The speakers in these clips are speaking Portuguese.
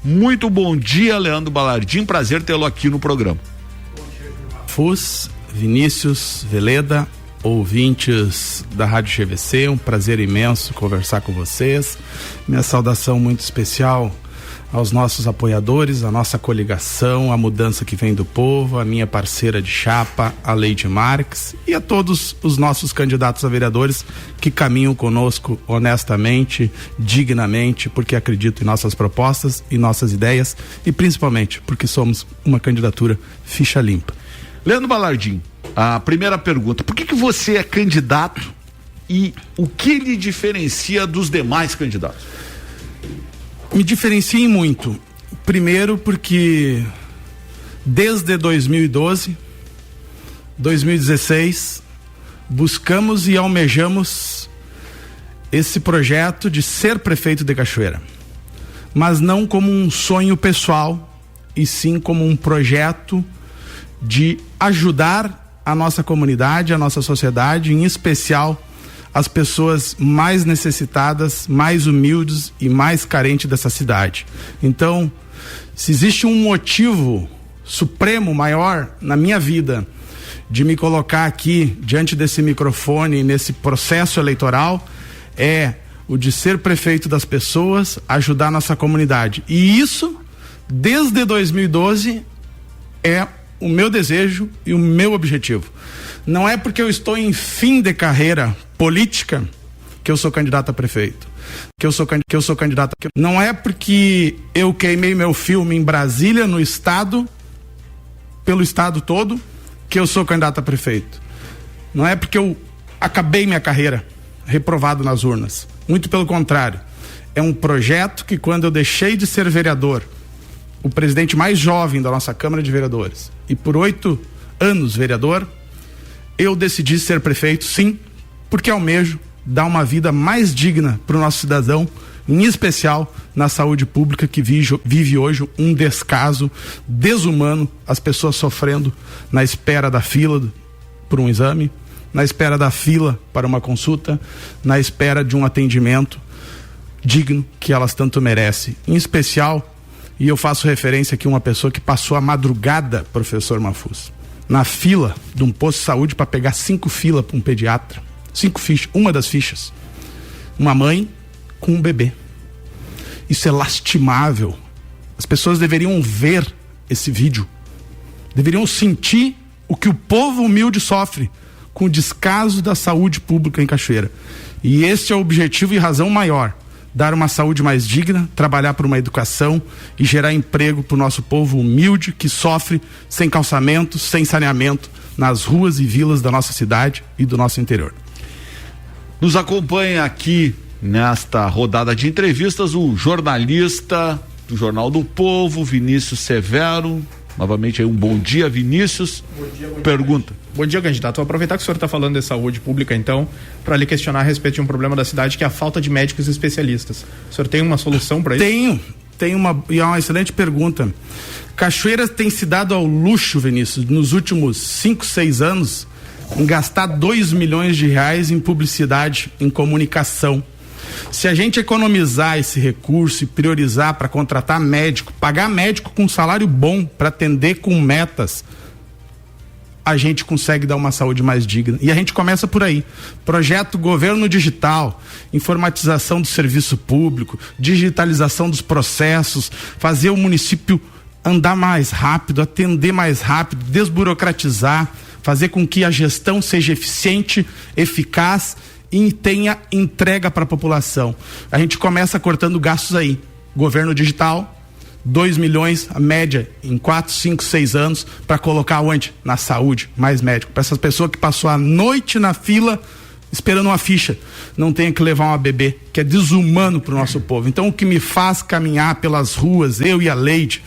Muito bom dia, Leandro Balardim, prazer tê-lo aqui no programa. Fus, Vinícius, Veleda, ouvintes da Rádio GVC, um prazer imenso conversar com vocês. Minha saudação muito especial aos nossos apoiadores, a nossa coligação, a mudança que vem do povo, a minha parceira de chapa, a Leide Marques, e a todos os nossos candidatos a vereadores que caminham conosco honestamente, dignamente, porque acreditam em nossas propostas e nossas ideias, e principalmente porque somos uma candidatura ficha limpa. Leandro Balardim, a primeira pergunta: por que você é candidato e o que lhe diferencia dos demais candidatos? Me diferenciei muito. Primeiro porque desde 2012, 2016, buscamos e almejamos esse projeto de ser prefeito de Cachoeira, mas não como um sonho pessoal, e sim como um projeto de ajudar a nossa comunidade, a nossa sociedade, em especial as pessoas mais necessitadas, mais humildes e mais carentes dessa cidade. Então, se existe um motivo supremo, maior na minha vida de me colocar aqui diante desse microfone, nesse processo eleitoral, é o de ser prefeito das pessoas, ajudar a nossa comunidade. E isso, desde 2012, é o meu desejo e o meu objetivo. Não é porque eu estou em fim de carreira política que eu sou candidato a prefeito, que eu sou candidato a... Não é porque eu queimei meu filme em Brasília, no estado, pelo estado todo, que eu sou candidato a prefeito. Não é porque eu acabei minha carreira reprovado nas urnas. Muito pelo contrário. É um projeto que, quando eu deixei de ser vereador, o presidente mais jovem da nossa Câmara de Vereadores, e por 8 anos vereador, eu decidi ser prefeito, sim, porque almejo dar uma vida mais digna para o nosso cidadão, em especial na saúde pública, que vive hoje um descaso desumano, as pessoas sofrendo na espera da fila por um exame, na espera da fila para uma consulta, na espera de um atendimento digno que elas tanto merecem. Em especial, e eu faço referência aqui a uma pessoa que passou a madrugada, professor Mafuz, na fila de um posto de saúde para pegar 5 filas para um pediatra. 5 fichas, uma das fichas. Uma mãe com um bebê. Isso é lastimável. As pessoas deveriam ver esse vídeo. Deveriam sentir o que o povo humilde sofre com o descaso da saúde pública em Cachoeira. E este é o objetivo e razão maior: dar uma saúde mais digna, trabalhar por uma educação e gerar emprego para o nosso povo humilde que sofre sem calçamento, sem saneamento nas ruas e vilas da nossa cidade e do nosso interior. Nos acompanha aqui nesta rodada de entrevistas o jornalista do Jornal do Povo, Vinícius Severo. Novamente aí um bom dia, Vinícius. Bom dia, pergunta. Bom dia, candidato. Vou aproveitar que o senhor está falando de saúde pública, então, para lhe questionar a respeito de um problema da cidade, que é a falta de médicos especialistas. O senhor tem uma solução para isso? Tenho e é uma excelente pergunta. Cachoeira tem se dado ao luxo, Vinícius, nos últimos 5, 6 anos, em gastar 2 milhões de reais em publicidade, em comunicação. Se a gente economizar esse recurso e priorizar para contratar médico, pagar médico com salário bom, para atender com metas, a gente consegue dar uma saúde mais digna. E a gente começa por aí. Projeto Governo Digital, informatização do serviço público, digitalização dos processos, fazer o município andar mais rápido, atender mais rápido, desburocratizar, fazer com que a gestão seja eficiente, eficaz e tenha entrega para a população. A gente começa cortando gastos aí. Governo Digital, 2 milhões, a média, em 4, 5, 6 anos, para colocar onde? Na saúde, mais médico. Para essas pessoas que passou a noite na fila esperando uma ficha, não tenha que levar uma bebê, que é desumano para o nosso povo. Então, o que me faz caminhar pelas ruas, eu e a Leide,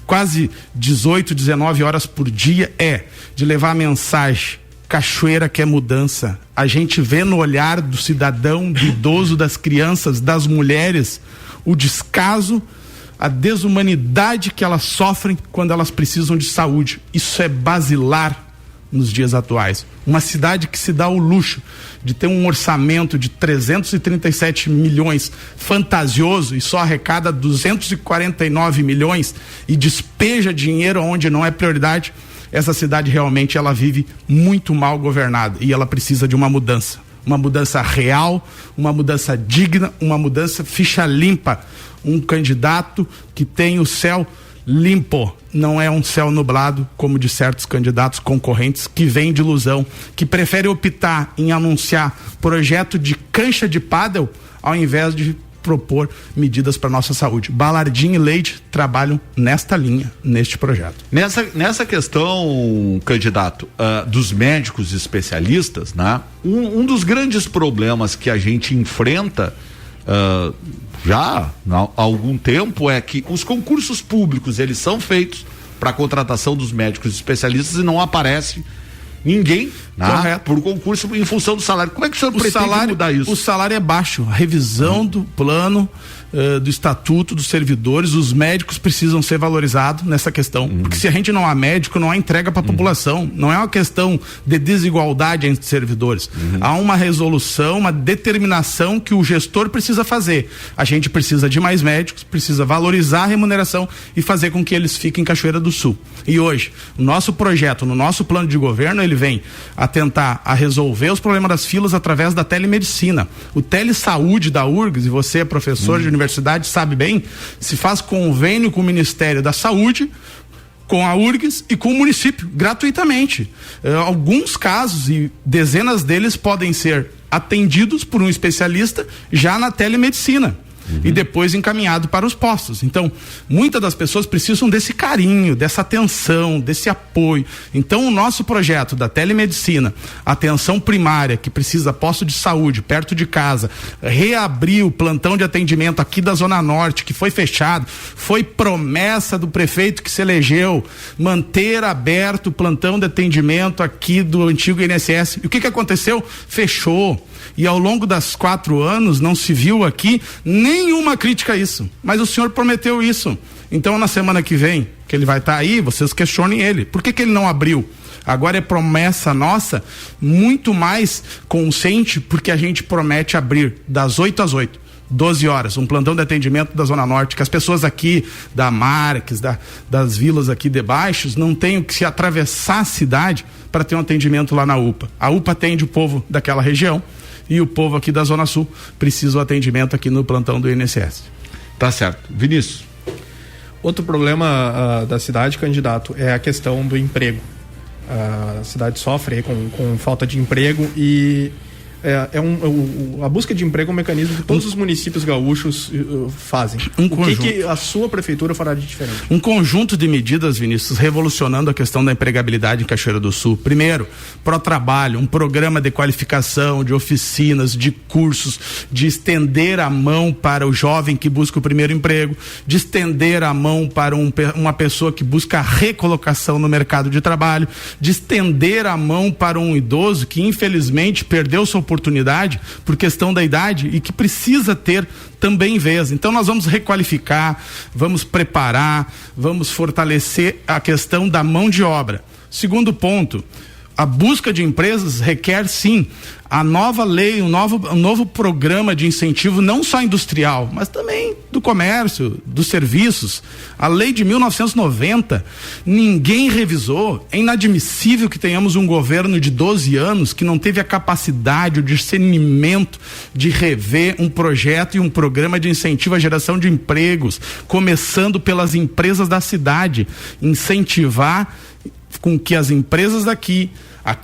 quase 18, 19 horas por dia, é de levar a mensagem: Cachoeira quer mudança. A gente vê no olhar do cidadão, do idoso, das crianças, das mulheres, o descaso, a desumanidade que elas sofrem quando elas precisam de saúde. Isso é basilar nos dias atuais. Uma cidade que se dá o luxo de ter um orçamento de 337 milhões fantasioso e só arrecada 249 milhões e despeja dinheiro onde não é prioridade. Essa cidade realmente ela vive muito mal governada e ela precisa de uma mudança real, uma mudança digna, uma mudança ficha limpa, um candidato que tem o céu limpo, não é um céu nublado como de certos candidatos concorrentes que vêm de ilusão, que preferem optar em anunciar projeto de cancha de pádel ao invés de propor medidas para nossa saúde. Balardim e Leite trabalham nesta linha, neste projeto. Nessa questão, candidato, dos médicos especialistas, né? Um dos grandes problemas que a gente enfrenta já há algum tempo é que os concursos públicos eles são feitos para a contratação dos médicos especialistas e não aparece ninguém, né, por concurso em função do salário. Como é que o senhor pretende mudar isso? O salário é baixo. A revisão do plano do estatuto dos servidores, os médicos precisam ser valorizados nessa questão, porque se a gente não há médico, não há entrega para a população, não é uma questão de desigualdade entre servidores, há uma resolução, uma determinação que o gestor precisa fazer. A gente precisa de mais médicos, precisa valorizar a remuneração e fazer com que eles fiquem em Cachoeira do Sul. E hoje, o nosso projeto, no nosso plano de governo, ele vem a tentar a resolver os problemas das filas através da telemedicina. O telesaúde da URGS, e você é professor de universidade, sabe bem, se faz convênio com o Ministério da Saúde, com a URGS e com o município, gratuitamente. Alguns casos, e dezenas deles, podem ser atendidos por um especialista já na telemedicina. E depois encaminhado para os postos. Então, muitas das pessoas precisam desse carinho, dessa atenção, desse apoio. Então, o nosso projeto da telemedicina, atenção primária, que precisa posto de saúde perto de casa, reabrir o plantão de atendimento aqui da Zona Norte, que foi fechado, foi promessa do prefeito que se elegeu, manter aberto o plantão de atendimento aqui do antigo INSS. E o que aconteceu? Fechou. E ao longo das 4 anos não se viu aqui nenhuma crítica a isso. Mas o senhor prometeu isso. Então na semana que vem, que ele vai estar aí, vocês questionem ele. Por que ele não abriu? Agora é promessa nossa, muito mais consciente, porque a gente promete abrir das 8 às 8. 12 horas, um plantão de atendimento da Zona Norte, que as pessoas aqui da Marques, das vilas aqui de baixos, não tenham que se atravessar a cidade para ter um atendimento lá na UPA. A UPA atende o povo daquela região e o povo aqui da Zona Sul precisa do atendimento aqui no plantão do INSS. Tá certo. Vinícius. Outro problema da cidade, candidato, é a questão do emprego. A cidade sofre com falta de emprego e a busca de emprego é um mecanismo que todos os municípios gaúchos fazem. O que a sua prefeitura fará de diferente? Um conjunto de medidas, Vinícius, revolucionando a questão da empregabilidade em Cachoeira do Sul. Primeiro, Protrabalho, um programa de qualificação, de oficinas, de cursos, de estender a mão para o jovem que busca o primeiro emprego, de estender a mão para uma pessoa que busca a recolocação no mercado de trabalho, de estender a mão para um idoso que infelizmente perdeu sua oportunidade por questão da idade e que precisa ter também vez. Então nós vamos requalificar, vamos preparar, vamos fortalecer a questão da mão de obra. Segundo ponto, a busca de empresas requer sim a nova lei, um novo programa de incentivo, não só industrial, mas também do comércio, dos serviços. A lei de 1990, ninguém revisou. É inadmissível que tenhamos um governo de 12 anos que não teve a capacidade, o discernimento de rever um projeto e um programa de incentivo à geração de empregos, começando pelas empresas da cidade, incentivar com que as empresas aqui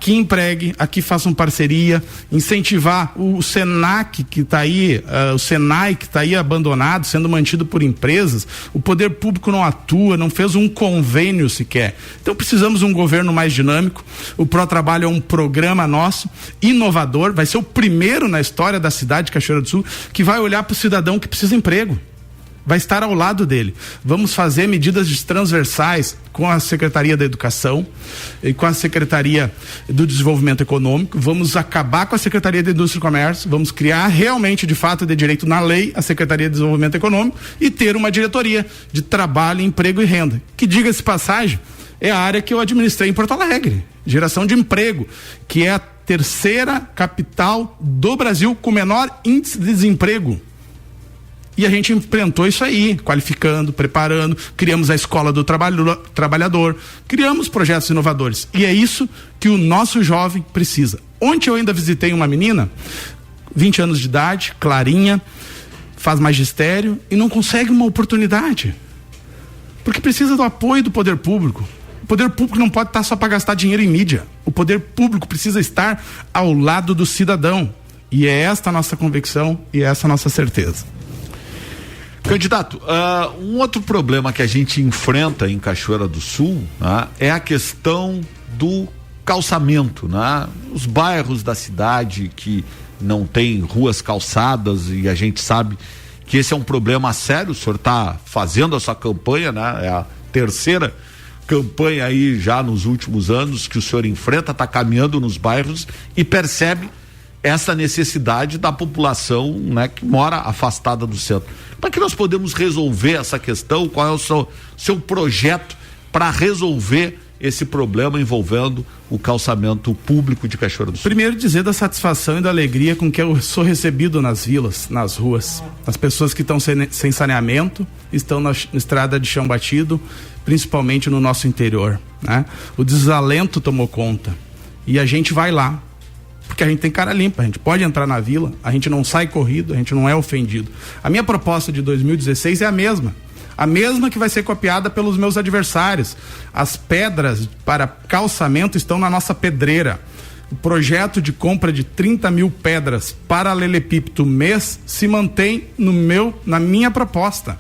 empreguem, aqui façam parceria, incentivar o Senac que está aí, o Senai que está aí abandonado, sendo mantido por empresas. O poder público não atua, não fez um convênio sequer. Então precisamos de um governo mais dinâmico. O Protrabalho é um programa nosso, inovador, vai ser o primeiro na história da cidade de Cachoeira do Sul que vai olhar para o cidadão que precisa de emprego. Vai estar ao lado dele. Vamos fazer medidas transversais com a Secretaria da Educação e com a Secretaria do Desenvolvimento Econômico. Vamos acabar com a Secretaria da Indústria e Comércio. Vamos criar realmente, de fato, de direito na lei, a Secretaria de Desenvolvimento Econômico e ter uma diretoria de trabalho, emprego e renda. Que, diga-se passagem, é a área que eu administrei em Porto Alegre. geração de emprego, que é a terceira capital do Brasil com menor índice de desemprego. E a gente enfrentou isso aí, qualificando, preparando, criamos a Escola do Trabalhador, criamos projetos inovadores. E é isso que o nosso jovem precisa. Ontem eu ainda visitei uma menina, 20 anos de idade, clarinha, faz magistério e não consegue uma oportunidade. Porque precisa do apoio do poder público. O poder público não pode estar só para gastar dinheiro em mídia. O poder público precisa estar ao lado do cidadão. E é esta a nossa convicção e é essa a nossa certeza. Candidato, um outro problema que a gente enfrenta em Cachoeira do Sul, né, é a questão do calçamento, né? Os bairros da cidade que não tem ruas calçadas, e a gente sabe que esse é um problema sério. O senhor está fazendo a sua campanha, né? É a terceira campanha aí já nos últimos anos que o senhor enfrenta, está caminhando nos bairros e percebe essa necessidade da população, né, que mora afastada do centro. Para que nós podemos resolver essa questão? Qual é o seu projeto para resolver esse problema envolvendo o calçamento público de Cachoeira do Sul? Primeiro, dizer da satisfação e da alegria com que eu sou recebido nas vilas, nas ruas. As pessoas que estão sem saneamento, estão na estrada de chão batido, principalmente no nosso interior, né? O desalento tomou conta e a gente vai lá, porque a gente tem cara limpa, a gente pode entrar na vila, a gente não sai corrido, a gente não é ofendido. A minha proposta de 2016 é a mesma que vai ser copiada pelos meus adversários. As pedras para calçamento estão na nossa pedreira. O projeto de compra de 30 mil pedras paralelepípedo mês se mantém na minha proposta.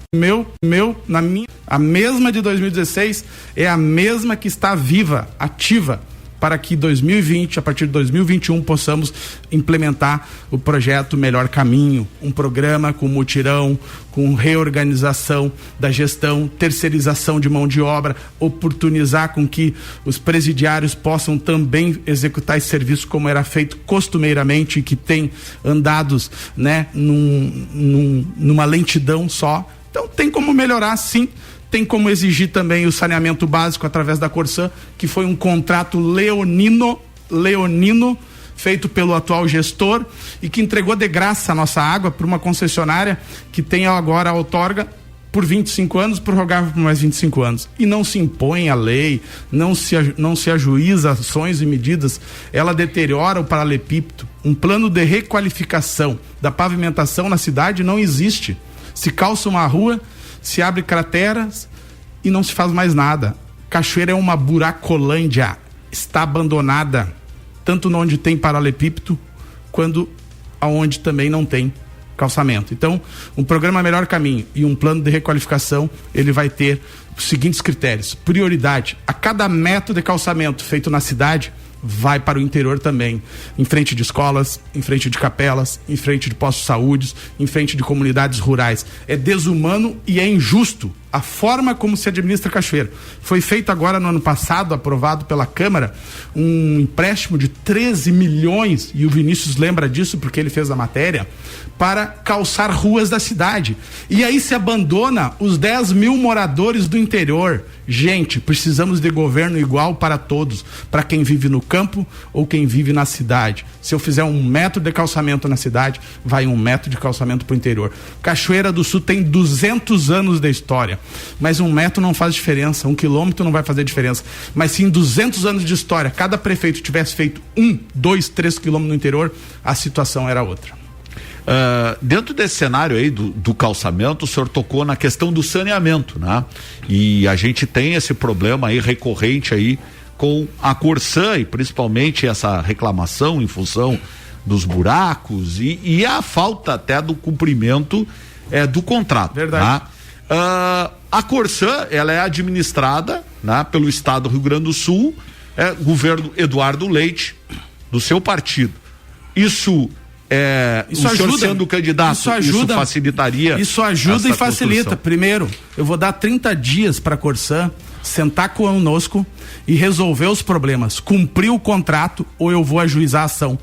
A mesma de 2016 é a mesma que está viva, ativa, para que 2020, a partir de 2021, possamos implementar o projeto Melhor Caminho, um programa com mutirão, com reorganização da gestão, terceirização de mão de obra, oportunizar com que os presidiários possam também executar esse serviço como era feito costumeiramente e que tem andados, né, numa lentidão só. Então tem como melhorar, sim. Tem como exigir também o saneamento básico através da Corsã, que foi um contrato leonino, feito pelo atual gestor e que entregou de graça a nossa água para uma concessionária que tem agora a outorga por 25 anos, prorrogável por mais 25 anos. E não se impõe a lei, não se ajuiza ações e medidas, ela deteriora o paralelepípedo. Um plano de requalificação da pavimentação na cidade não existe. Se calça uma rua, se abre crateras e não se faz mais nada. Cachoeira é uma buracolândia, está abandonada, tanto onde tem paralelepípedo, quanto aonde também não tem calçamento. Então, um programa Melhor Caminho e um plano de requalificação, ele vai ter os seguintes critérios: prioridade, a cada metro de calçamento feito na cidade, vai para o interior também, em frente de escolas, em frente de capelas, em frente de postos de saúde, em frente de comunidades rurais. É desumano e é injusto a forma como se administra Cachoeira. Foi feito agora no ano passado, aprovado pela Câmara, um empréstimo de 13 milhões, e o Vinícius lembra disso porque ele fez a matéria, para calçar ruas da cidade. E aí se abandona os 10 mil moradores do interior. Gente, precisamos de governo igual para todos, para quem vive no campo ou quem vive na cidade. Se eu fizer 1 metro de calçamento na cidade, vai 1 metro de calçamento para o interior. Cachoeira do Sul tem 200 anos de história, mas 1 metro não faz diferença, 1 quilômetro não vai fazer diferença. Mas se em 200 anos de história cada prefeito tivesse feito 1, 2, 3 quilômetros no interior, a situação era outra. Dentro desse cenário aí do calçamento, o senhor tocou na questão do saneamento, né? E a gente tem esse problema aí recorrente aí com a Corsã, e principalmente essa reclamação em função dos buracos e a falta até do cumprimento do contrato. Verdade. Né? A Corsã, ela é administrada, né, pelo Estado do Rio Grande do Sul, governo Eduardo Leite, do seu partido. Isso ajuda, senhor sendo candidato, isso facilitaria. Isso ajuda e facilita. Construção. Primeiro, eu vou dar 30 dias para a Corsã sentar conosco e resolver os problemas, cumprir o contrato, ou eu vou ajuizar a ação,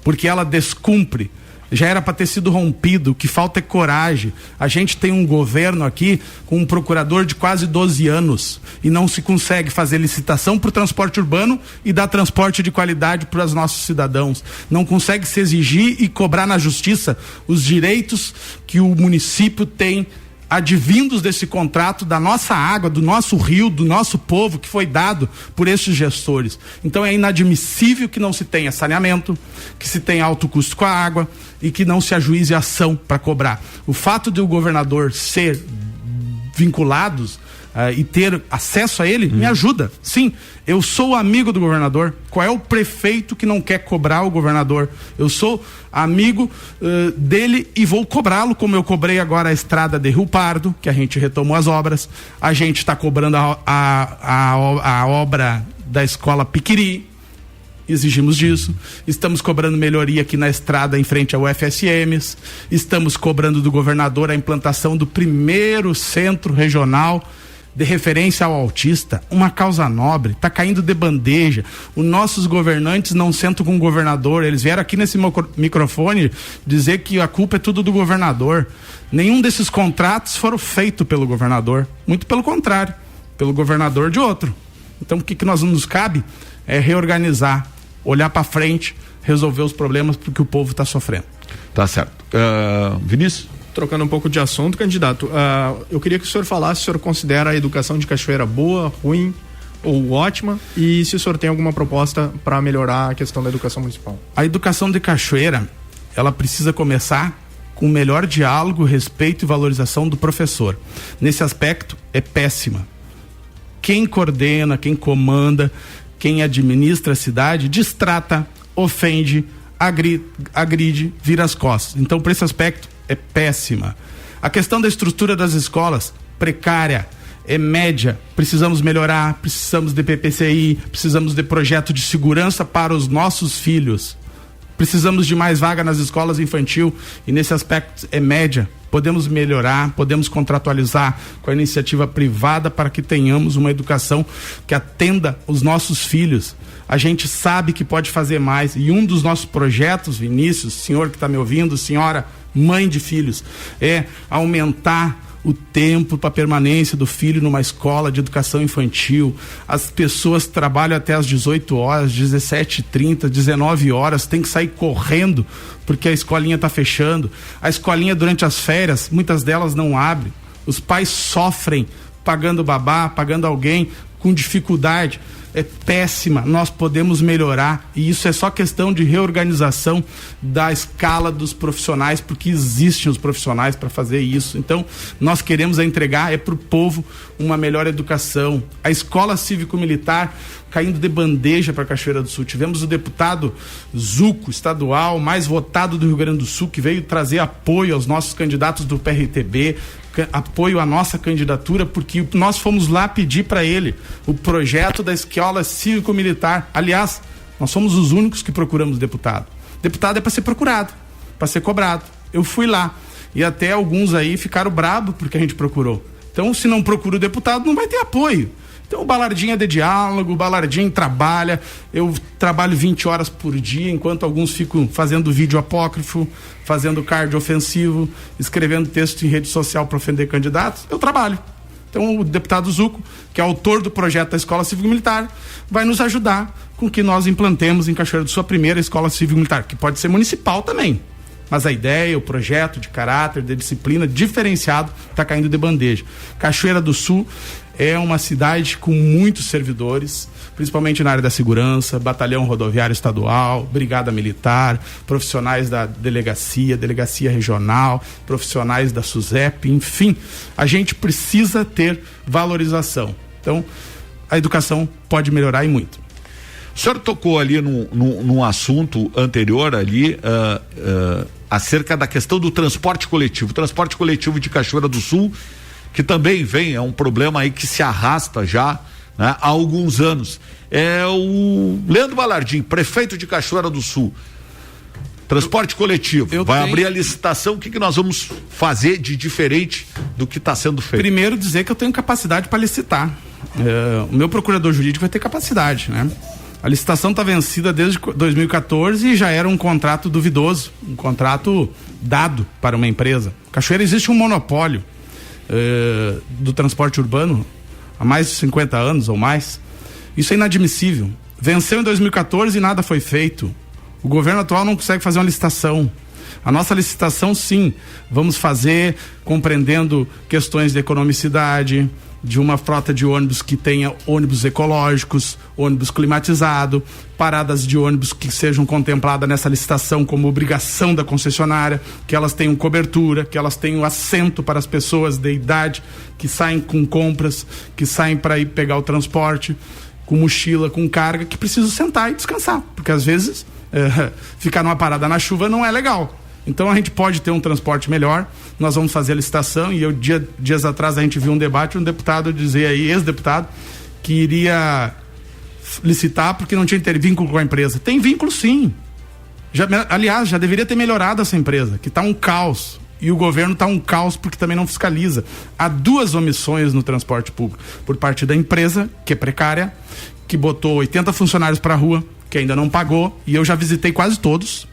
porque ela descumpre, já era para ter sido rompido. O que falta é coragem. A gente tem um governo aqui com um procurador de quase 12 anos e não se consegue fazer licitação para o transporte urbano e dar transporte de qualidade para os nossos cidadãos. Não consegue se exigir e cobrar na justiça os direitos que o município tem advindos desse contrato, da nossa água, do nosso rio, do nosso povo, que foi dado por esses gestores. Então é inadmissível que não se tenha saneamento, que se tenha alto custo com a água e que não se ajuize ação para cobrar. O fato de o governador ser vinculados e ter acesso a ele, me ajuda. Sim, eu sou amigo do governador. Qual é o prefeito que não quer cobrar o governador? Eu sou amigo dele e vou cobrá-lo, como eu cobrei agora a estrada de Rio Pardo, que a gente retomou as obras. A gente está cobrando a obra da escola Piquiri. Exigimos disso. Estamos cobrando melhoria aqui na estrada em frente ao UFSMs. Estamos cobrando do governador a implantação do primeiro centro regional de referência ao autista, uma causa nobre, está caindo de bandeja. Os nossos governantes não sentam com o governador, eles vieram aqui nesse microfone dizer que a culpa é tudo do governador. Nenhum desses contratos foram feitos pelo governador, muito pelo contrário, pelo governador de outro. Então o que nós nos cabe é reorganizar, olhar para frente, resolver os problemas porque o povo está sofrendo. Tá certo. Vinícius? Trocando um pouco de assunto, candidato, eu queria que o senhor falasse se o senhor considera a educação de Cachoeira boa, ruim ou ótima, e se o senhor tem alguma proposta para melhorar a questão da educação municipal. A educação de Cachoeira, ela precisa começar com o melhor diálogo, respeito e valorização do professor. Nesse aspecto, é péssima. Quem coordena, quem comanda, quem administra a cidade, distrata, ofende, agride, vira as costas. Então, por esse aspecto, é péssima. A questão da estrutura das escolas, precária, é média. Precisamos melhorar, precisamos de PPCI, precisamos de projeto de segurança para os nossos filhos. Precisamos de mais vaga nas escolas infantil e nesse aspecto é média. Podemos melhorar, podemos contratualizar com a iniciativa privada para que tenhamos uma educação que atenda os nossos filhos. A gente sabe que pode fazer mais e um dos nossos projetos, Vinícius, senhor que está me ouvindo, senhora mãe de filhos, é aumentar o tempo para permanência do filho numa escola de educação infantil. As pessoas trabalham até às 18 horas, 17h30, 19 horas, tem que sair correndo porque a escolinha está fechando. A escolinha durante as férias, muitas delas não abrem. Os pais sofrem pagando babá, pagando alguém com dificuldade. É péssima, nós podemos melhorar e isso é só questão de reorganização da escala dos profissionais, porque existem os profissionais para fazer isso. Então nós queremos entregar para o povo uma melhor educação. A escola cívico-militar caindo de bandeja para Cachoeira do Sul. Tivemos o deputado Zuco, estadual, mais votado do Rio Grande do Sul, que veio trazer apoio aos nossos candidatos do PRTB, apoio à nossa candidatura, porque nós fomos lá pedir para ele o projeto da escola cívico-militar. Aliás, nós somos os únicos que procuramos deputado. Deputado é para ser procurado, para ser cobrado. Eu fui lá e até alguns aí ficaram bravos porque a gente procurou. Então, se não procura o deputado, não vai ter apoio. Então o Balardinho é de diálogo, o Balardinho trabalha, eu trabalho 20 horas por dia, enquanto alguns ficam fazendo vídeo apócrifo, fazendo card ofensivo, escrevendo texto em rede social para ofender candidatos, eu trabalho. Então o deputado Zuco, que é autor do projeto da Escola Cívico-Militar, vai nos ajudar com que nós implantemos em Cachoeira do Sul a primeira Escola Cívico-Militar, que pode ser municipal também. Mas a ideia, o projeto de caráter, de disciplina diferenciado está caindo de bandeja. Cachoeira do Sul é uma cidade com muitos servidores, principalmente na área da segurança, batalhão rodoviário estadual, brigada militar, profissionais da delegacia regional, profissionais da SUSEP, enfim, a gente precisa ter valorização. Então, a educação pode melhorar e muito. O senhor tocou ali num assunto anterior ali, acerca da questão do transporte coletivo. O transporte coletivo de Cachoeira do Sul, que também é um problema aí que se arrasta já, né, há alguns anos. É o Leandro Balardim, prefeito de Cachoeira do Sul. Transporte coletivo, vai abrir a licitação, o que nós vamos fazer de diferente do que está sendo feito? Primeiro dizer que eu tenho capacidade para licitar. O meu procurador jurídico vai ter capacidade, né? A licitação está vencida desde 2014 e já era um contrato duvidoso, um contrato dado para uma empresa. Cachoeira, existe um monopólio do transporte urbano há mais de 50 anos ou mais. Isso é inadmissível. Venceu em 2014 e nada foi feito. O governo atual não consegue fazer uma licitação. A nossa licitação, sim, vamos fazer compreendendo questões de economicidade, de uma frota de ônibus que tenha ônibus ecológicos, ônibus climatizado, paradas de ônibus que sejam contempladas nessa licitação como obrigação da concessionária, que elas tenham cobertura, que elas tenham assento para as pessoas de idade que saem com compras, que saem para ir pegar o transporte, com mochila, com carga, que precisam sentar e descansar, porque às vezes ficar numa parada na chuva não é legal. Então a gente pode ter um transporte melhor, nós vamos fazer a licitação, e dias atrás a gente viu um debate, um deputado dizer aí, ex-deputado, que iria licitar porque não tinha vínculo com a empresa. Tem vínculo sim. Aliás, já deveria ter melhorado essa empresa, que está um caos. E o governo está um caos porque também não fiscaliza. Há 2 omissões no transporte público, por parte da empresa, que é precária, que botou 80 funcionários para a rua, que ainda não pagou, e eu já visitei quase todos.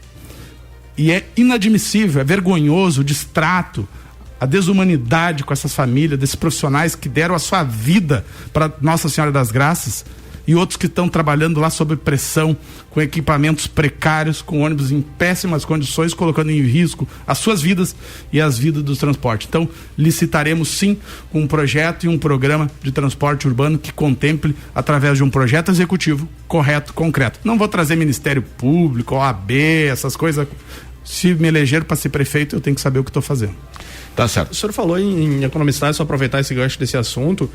E é inadmissível, é vergonhoso o distrato, a desumanidade com essas famílias, desses profissionais que deram a sua vida para Nossa Senhora das Graças, e outros que estão trabalhando lá sob pressão, com equipamentos precários, com ônibus em péssimas condições, colocando em risco as suas vidas e as vidas do transporte. Então, licitaremos sim com um projeto e um programa de transporte urbano que contemple, através de um projeto executivo correto, concreto. Não vou trazer Ministério Público, OAB, essas coisas. Se me eleger para ser prefeito, eu tenho que saber o que estou fazendo. Tá certo. O senhor falou em economicidade, só aproveitar esse gancho desse assunto,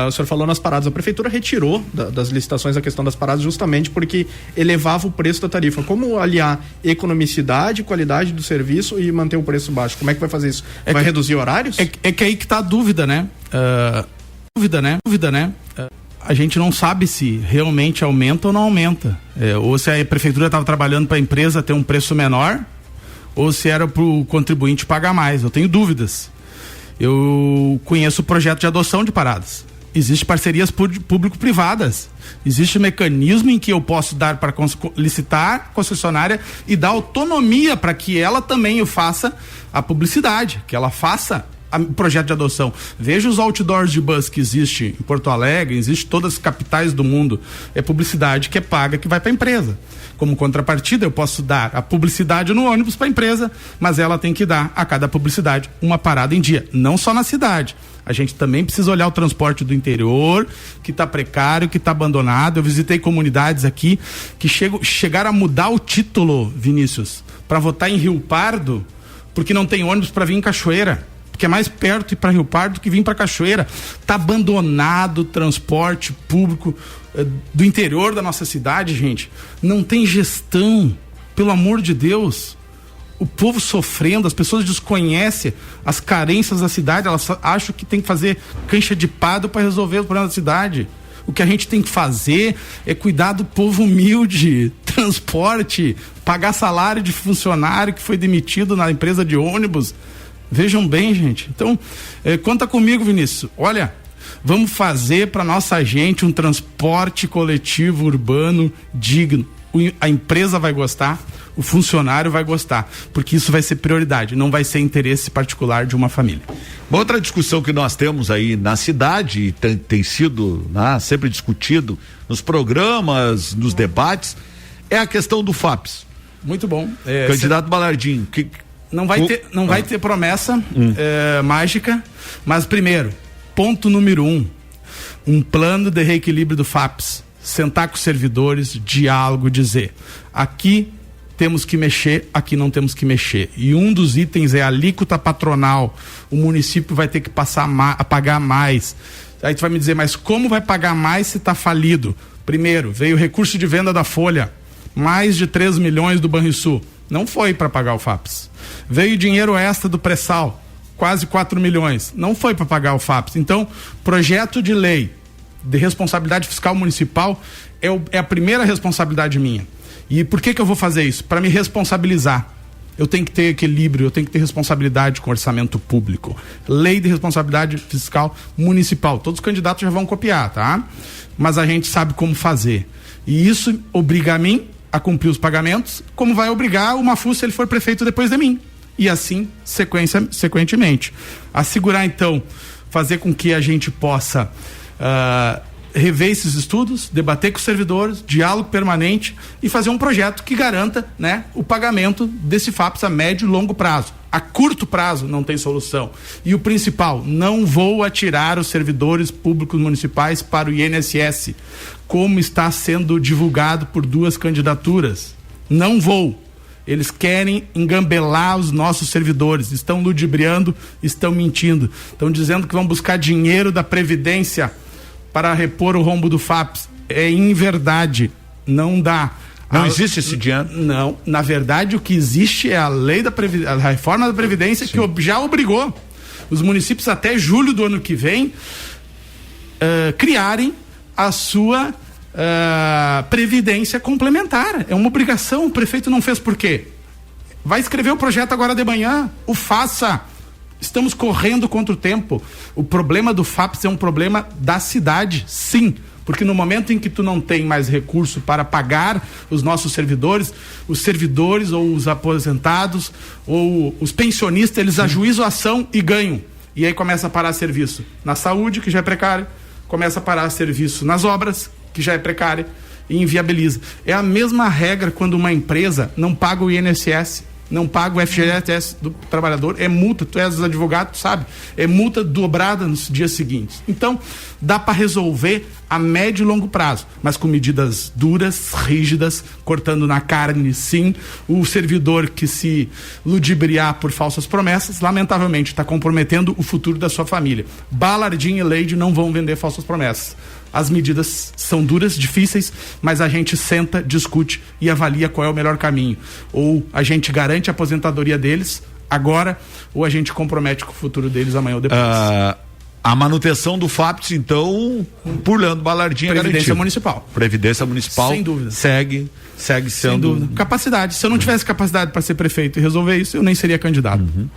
o senhor falou nas paradas. A prefeitura retirou das licitações a questão das paradas justamente porque elevava o preço da tarifa. Como aliar economicidade, qualidade do serviço e manter o preço baixo? Como é que vai fazer isso? Vai reduzir horários? É que aí que está a dúvida, né? A gente não sabe se realmente aumenta ou não aumenta. Ou se a prefeitura estava trabalhando para a empresa ter um preço menor, ou se era para o contribuinte pagar mais. Eu tenho dúvidas. Eu conheço o projeto de adoção de paradas. Existem parcerias público-privadas. Existe mecanismo em que eu posso dar para licitar a concessionária e dar autonomia para que ela também faça a publicidade, que ela faça o projeto de adoção. Veja os outdoors de bus que existe em Porto Alegre, existe em todas as capitais do mundo. É publicidade que é paga, que vai para a empresa. Como contrapartida, eu posso dar a publicidade no ônibus para a empresa, mas ela tem que dar a cada publicidade uma parada em dia, não só na cidade. A gente também precisa olhar o transporte do interior, que está precário, que está abandonado. Eu visitei comunidades aqui que chegaram a mudar o título, Vinícius, para votar em Rio Pardo, porque não tem ônibus para vir em Cachoeira, porque é mais perto ir para Rio Pardo do que vir para Cachoeira. Está abandonado o transporte público do interior da nossa cidade, gente. Não tem gestão, pelo amor de Deus. O povo sofrendo, as pessoas desconhecem as carências da cidade, elas acham que tem que fazer cancha de pado para resolver o problema da cidade. O que a gente tem que fazer é cuidar do povo humilde, transporte, pagar salário de funcionário que foi demitido na empresa de ônibus. Vejam bem, gente. Então, conta comigo, Vinícius. Olha, vamos fazer para nossa gente um transporte coletivo urbano digno. A empresa vai gostar, o funcionário vai gostar, porque isso vai ser prioridade, não vai ser interesse particular de uma família. Uma outra discussão que nós temos aí na cidade, e tem sido sempre discutido nos programas, nos debates, é a questão do FAPES. Muito bom. Candidato Balardim, não vai ter promessa mágica, mas primeiro, ponto número 1, plano de reequilíbrio do FAPES. Sentar com os servidores, diálogo, dizer: aqui temos que mexer, aqui não temos que mexer. E um dos itens é a alíquota patronal. O município vai ter que passar a pagar mais. Aí tu vai me dizer, mas como vai pagar mais se está falido? Primeiro, veio o recurso de venda da Folha, mais de 3 milhões do Banrisul. Não foi para pagar o FAPES. Veio dinheiro extra do pré-sal, quase 4 milhões. Não foi para pagar o FAPES. Então, projeto de lei de responsabilidade fiscal municipal é a primeira responsabilidade minha. E por que eu vou fazer isso? Para me responsabilizar. Eu tenho que ter equilíbrio, eu tenho que ter responsabilidade com o orçamento público. Lei de responsabilidade fiscal municipal. Todos os candidatos já vão copiar, tá? Mas a gente sabe como fazer. E isso obriga a mim a cumprir os pagamentos, como vai obrigar o Mafuz se ele for prefeito depois de mim. E assim, sequentemente. Assegurar, então, fazer com que a gente possa rever esses estudos, debater com os servidores, diálogo permanente e fazer um projeto que garanta, né, o pagamento desse FAPES a médio e longo prazo. A curto prazo não tem solução. E o principal, não vou atirar os servidores públicos municipais para o INSS, como está sendo divulgado por 2 candidaturas. Não vou. Eles querem engambelar os nossos servidores, estão ludibriando, estão mentindo, estão dizendo que vão buscar dinheiro da Previdência para repor o rombo do FAPES. É inverdade, não dá. Não existe esse dinheiro? Não, na verdade o que existe é a lei a reforma da Previdência. Sim. Que já obrigou os municípios até julho do ano que vem criarem a sua previdência complementar. É uma obrigação, o prefeito não fez por quê? Vai escrever o projeto agora de manhã, o faça. Estamos correndo contra o tempo. O problema do FAPES é um problema da cidade, sim, porque no momento em que tu não tem mais recurso para pagar os nossos servidores, os servidores ou os aposentados ou os pensionistas, eles ajuizam a ação e ganham. E aí começa a parar serviço na saúde, que já é precário, começa a parar serviço nas obras, que já é precária, e inviabiliza. É a mesma regra quando uma empresa não paga o INSS, não paga o FGTS do trabalhador, é multa, tu és advogado, tu sabe, é multa dobrada nos dias seguintes. Então, dá para resolver a médio e longo prazo, mas com medidas duras, rígidas, cortando na carne, sim. O servidor que se ludibriar por falsas promessas, lamentavelmente, está comprometendo o futuro da sua família. Balardim e Leide não vão vender falsas promessas. As medidas são duras, difíceis, mas a gente senta, discute e avalia qual é o melhor caminho. Ou a gente garante a aposentadoria deles agora, ou a gente compromete com o futuro deles amanhã ou depois. A manutenção do FAPES, então, por Leandro Balardim, é Previdência Municipal. Previdência Municipal. Sem dúvida. Segue sendo. Sem dúvida. Capacidade. Se eu não tivesse capacidade para ser prefeito e resolver isso, eu nem seria candidato. Uhum.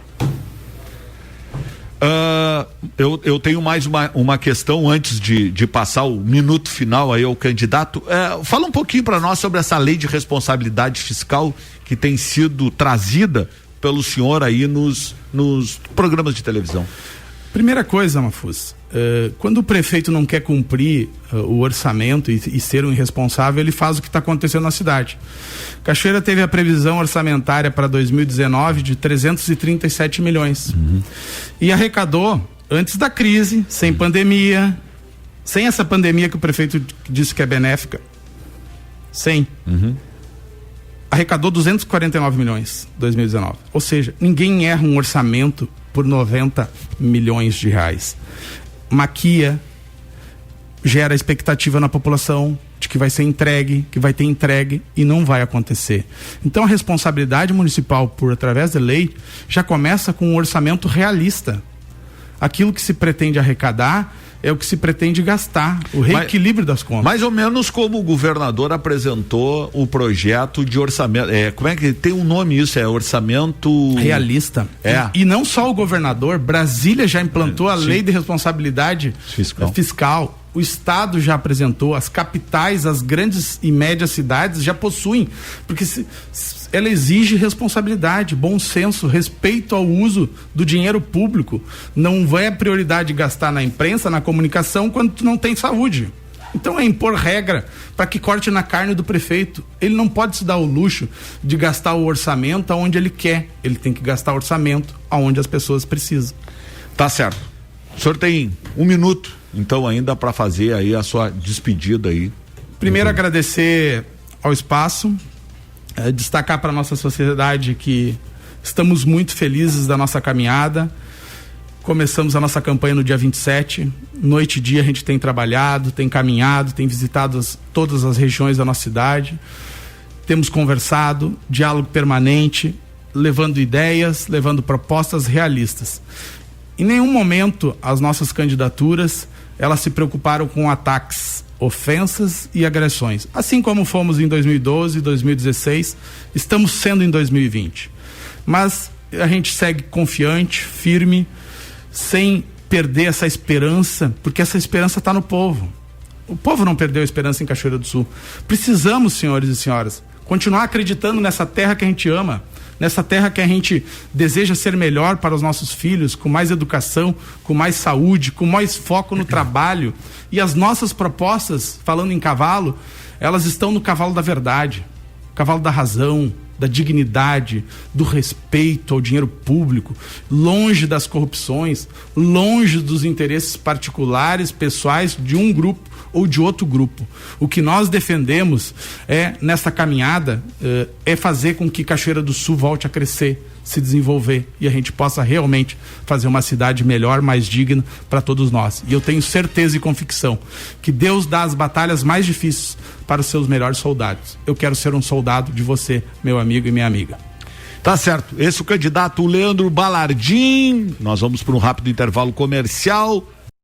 Eu tenho mais uma questão antes de passar o minuto final aí ao candidato. Fala um pouquinho para nós sobre essa lei de responsabilidade fiscal que tem sido trazida pelo senhor aí nos programas de televisão. Primeira coisa, Mafuz, quando o prefeito não quer cumprir o orçamento e ser um irresponsável, ele faz o que está acontecendo na cidade. Cachoeira teve a previsão orçamentária para 2019 de 337 milhões. Uhum. E arrecadou, antes da crise, sem pandemia, sem essa pandemia que o prefeito disse que é benéfica, arrecadou 249 milhões em 2019. Ou seja, ninguém erra um orçamento por 90 milhões de reais. Maquia, gera expectativa na população de que vai ser entregue, que vai ter entregue, e não vai acontecer. Então a responsabilidade municipal, por através da lei, já começa com um orçamento realista. Aquilo que se pretende arrecadar é o que se pretende gastar, o reequilíbrio das contas. Mais ou menos como o governador apresentou o projeto de orçamento, como é que tem um nome isso? É orçamento... realista. E não só o governador, Brasília já implantou a lei de responsabilidade fiscal. O estado já apresentou, as capitais, as grandes e médias cidades já possuem, porque ela exige responsabilidade, bom senso, respeito ao uso do dinheiro público. Não é prioridade gastar na imprensa, na comunicação, quando tu não tem saúde. Então é impor regra para que corte na carne do prefeito. Ele não pode se dar o luxo de gastar o orçamento aonde ele quer. Ele tem que gastar o orçamento aonde as pessoas precisam. Tá certo. O senhor tem 1 minuto, então, ainda para fazer aí a sua despedida aí. Primeiro, agradecer ao espaço, destacar para nossa sociedade que estamos muito felizes da nossa caminhada. Começamos a nossa campanha no dia 27, noite e dia a gente tem trabalhado, tem caminhado, tem visitado todas as regiões da nossa cidade, temos conversado, diálogo permanente, levando ideias, levando propostas realistas. Em nenhum momento as nossas candidaturas, elas se preocuparam com ataques, ofensas e agressões. Assim como fomos em 2012, 2016, estamos sendo em 2020. Mas a gente segue confiante, firme, sem perder essa esperança, porque essa esperança está no povo. O povo não perdeu a esperança em Cachoeira do Sul. Precisamos, senhores e senhoras, continuar acreditando nessa terra que a gente ama, nessa terra que a gente deseja ser melhor para os nossos filhos, com mais educação, com mais saúde, com mais foco no trabalho. E as nossas propostas, falando em cavalo, elas estão no cavalo da verdade, cavalo da razão, da dignidade, do respeito ao dinheiro público, longe das corrupções, longe dos interesses particulares, pessoais de um grupo ou de outro grupo. O que nós defendemos nessa caminhada, é fazer com que Cachoeira do Sul volte a crescer, se desenvolver e a gente possa realmente fazer uma cidade melhor, mais digna para todos nós. E eu tenho certeza e convicção que Deus dá as batalhas mais difíceis para os seus melhores soldados. Eu quero ser um soldado de você, meu amigo e minha amiga. Tá certo. Esse é o candidato Leandro Balardim. Nós vamos para um rápido intervalo comercial.